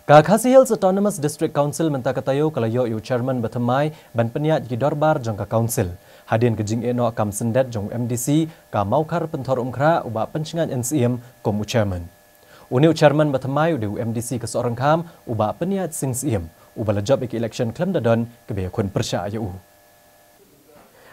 KHADC Autonomous District Council mentakatayo kalayo yu chairman Bah Pyniaid Ban Pyniaid Dorbar jangka council. Hadin kejing eno kam sendet jong MDC ka maukar pentor umkra uba pencingan NCM komu chairman. Uniu chairman Bah Pyniaid udu MDC ke seorang kam uba Pyniaid Sing Syiem uba lejab iki election klem dadon kebaya kun persya ayu.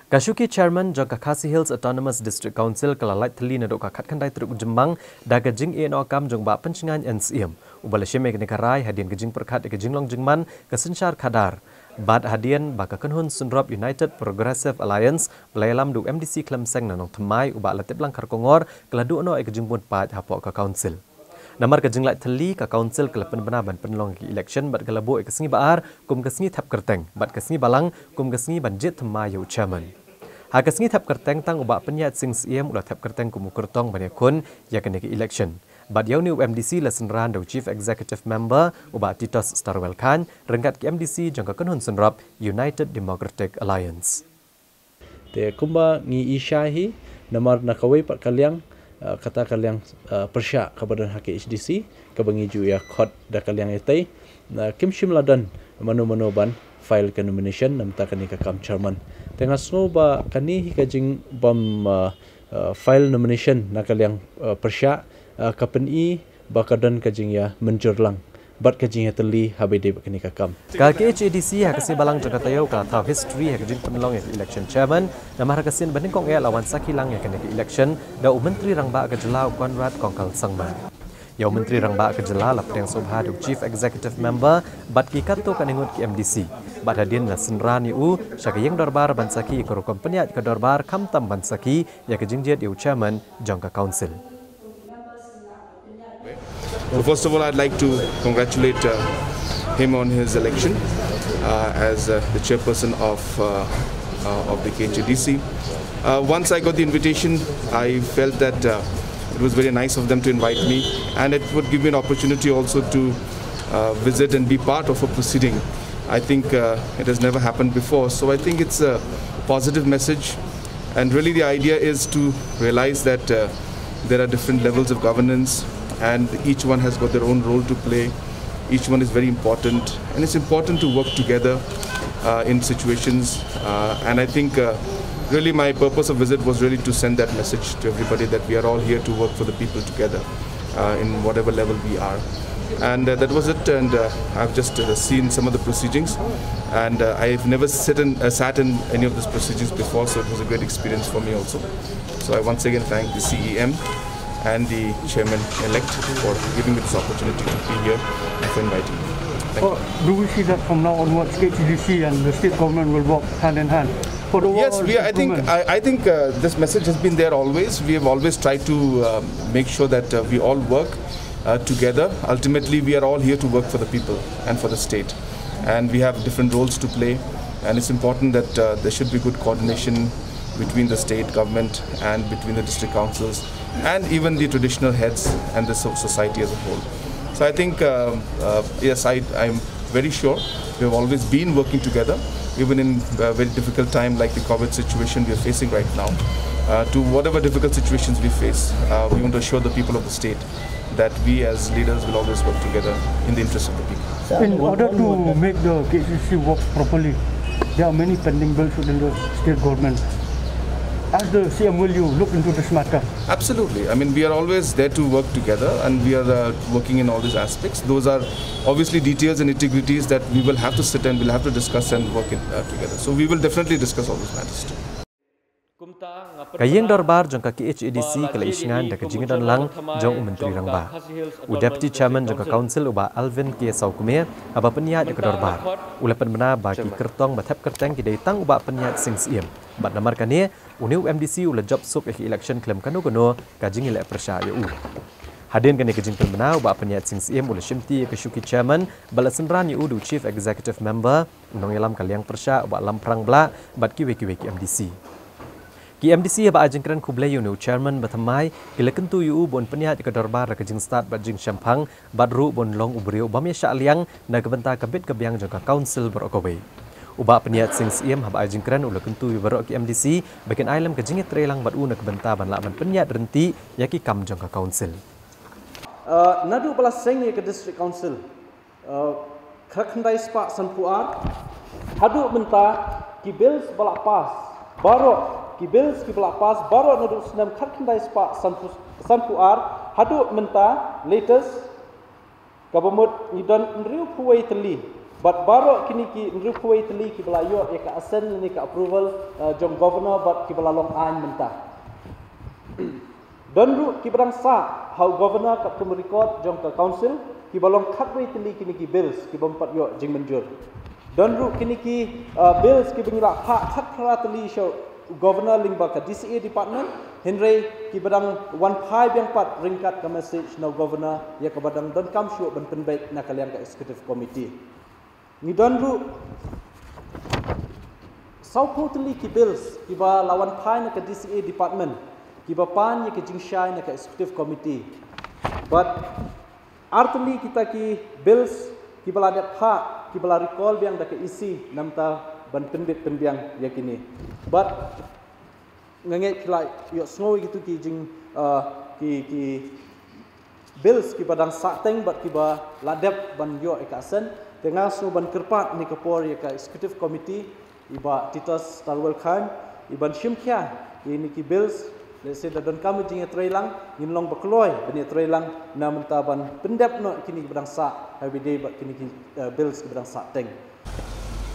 Kashuki chairman jangka KHADC Autonomous District Council kalalait teli nadok kakat kandai teruk jembang daga jing eno kam jong ba pencingan NCM. Ubala syeme kenekarai hadian kejing perkat kejing long jengman kesensyar kadar. Bad hadian baka kenhun sunrop United Progressive Alliance belayalam du MDC Klemseng nanong thymmai uba latip lang karkongor keladu ono kejing pun pat hapok ke council. Namar kejing lait teli ke council kelepen benar ban penlong ki election bad kelabo kesengi baar kum kesengi tap kerteng bad kesengi balang kum kesengi ban jied thymmai yu chairman. Ha kesengi tap kerteng tang uba Pyniaid Sing Syiem ulah tap kerteng kumu kertong banyakun ya kena ki election. Bad yau ni MDC lesen ran do Chief Executive Member uba Titos Starwell Khan rengkat ki MDC jangka kenhun senrop United Democratic Alliance. Te kumba ngi isyahi namar nakawai pat kaliang kata kaliang persya kepada KHADC kebangi ju ya khot da kaliang etai kim shim ladan manu ban file ke nomination namta kani ka kam chairman tengah ba kani kajing bam file nomination na kaliang persya kapeni bakadan kajing ya menjurlang bat kajing ya teli habide kani ka kam ka KHADC ha kasi balang jangka tayo ka tahu history ha kajing penlong ya election chairman namar kasin banding kong ya lawan sakilang ya kani election da menteri rangba ka jelau Konrad Kongkal Sangman. Yau Menteri Rangba Kejela lapang sobha du Chief Executive Member bat ki kato kaningut ki MDC. Bat hadin la senran yu syakayeng Dorbar bansaki korukom Pyniaid ke Dorbar kamtam bansaki ya kejingjiat yu chairman jangka council. So first of all, I'd like to congratulate him on his election as the chairperson of the KHADC. Once I got the invitation, I felt that it was very nice of them to invite me, and it would give me an opportunity also to visit and be part of a proceeding. I think it has never happened before, so I think it's a positive message, and really the idea is to realize that there are different levels of governance and each one has got their own role to play. Each one is very important, and it's important to work together in situations, and I think really my purpose of visit was really to send that message to everybody that we are all here to work for the people together in whatever level we are. And that was it, and I've just seen some of the proceedings, and I've never sat in any of these proceedings before, so it was a great experience for me also. So I once again thank the CEM and the chairman-elect for giving me this opportunity to be here and for inviting me. Do we see that from now onwards KHADC and the state government will work hand in hand? Yes, I think this message has been there always. We have always tried to make sure that we all work together. Ultimately, we are all here to work for the people and for the state. And we have different roles to play. And it's important that there should be good coordination between the state government and between the district councils and even the traditional heads and the society as a whole. So I think, yes, I'm very sure we have always been working together. Even in a very difficult time like the COVID situation we are facing right now, to whatever difficult situations we face, we want to assure the people of the state that we as leaders will always work together in the interest of the people. In order to make the KHADC work properly, there are many pending bills within the state government. As the CM, will you look into this matter? Absolutely. I mean, we are always there to work together, and we are working in all these aspects. Those are obviously details and integrities that we will have to sit and we'll have to discuss and work together. So we will definitely discuss all these matters too. Kayeng Dorbar jangka KHADC kala isngan da kejingan lang jong Menteri Rangba. Deputy Chairman jangka Council uba Alvin K. Saukumir aba Pyniaid ke Dorbar. Ulapan bena bagi kertong batap kerteng ki datang uba Pyniaid Sing Syiem. Bat namar kani uniu MDC ula job sup election claim kanu kajing ilek persya yu. Hadin kani kejing bena uba Pyniaid Sing Syiem ula syimti ke Shuki Chairman balasan ran yu du Chief Executive Member unong yalam kaliang persya uba lamprang bla bat ki weki MDC. Ki MDC ba ajengkran kublai yu chairman Bah Pyniaid ila kentu yu bon Pyniaid ke Dorbar kejing start bat jing Champang bat ru bon long ubriu bamya sya liang na kebenta kabit kebiang jangka council berokawai. Uba Pyniaid Sing Syiem hab ajengkran ula kentu yu berok ki MDC bagian ailam kejing trelang bat u na kebenta ban la ban Pyniaid renti yaki kam jangka council. Nadu pala seng ke district council Khandai spa sanpuar hadu menta ki bills balak pas baro ki bills ki balak pas baro nadu senam khandai spa sanpuar hadu menta latest government idon nriu kuwai teli but baro kini ki nriu kuwai teli ki balayo eka asen ni ka approval jong governor but ki balalong an menta donru ki barang sa how governor ka tum record jong ka council ki balong khatwei teli kini ki bills ki bompat yo jing menjur donru kini ki bills ki bengila khat khara teli show governor lingba ka DCA department henry ki badang 15 yang pat ringkat ka message no governor ya ka badang don kam show ban penbaik na kalian ka executive committee ni donru sau teli ki bills ki ba lawan phai na ka DCA department ki ba pan ya ka jingshai na ka executive committee but artli kita ki bills ki bala dat ha ki bala recall biang da ke isi namta ban penbit penbiang yakini but nganget kila yo snoi gitu ki jing ki bills ki badang sateng but ki ba ladep ban yo ekasen tengah su ban kerpat ni kapor ya ka executive committee iba titas tarwel khan iban shimkhya ini ki bills let's say dan kamu jinga trailang nginlong bakloi bani trailang na mentaban pendep no kini bedang sa every day but kini bills bedang sa teng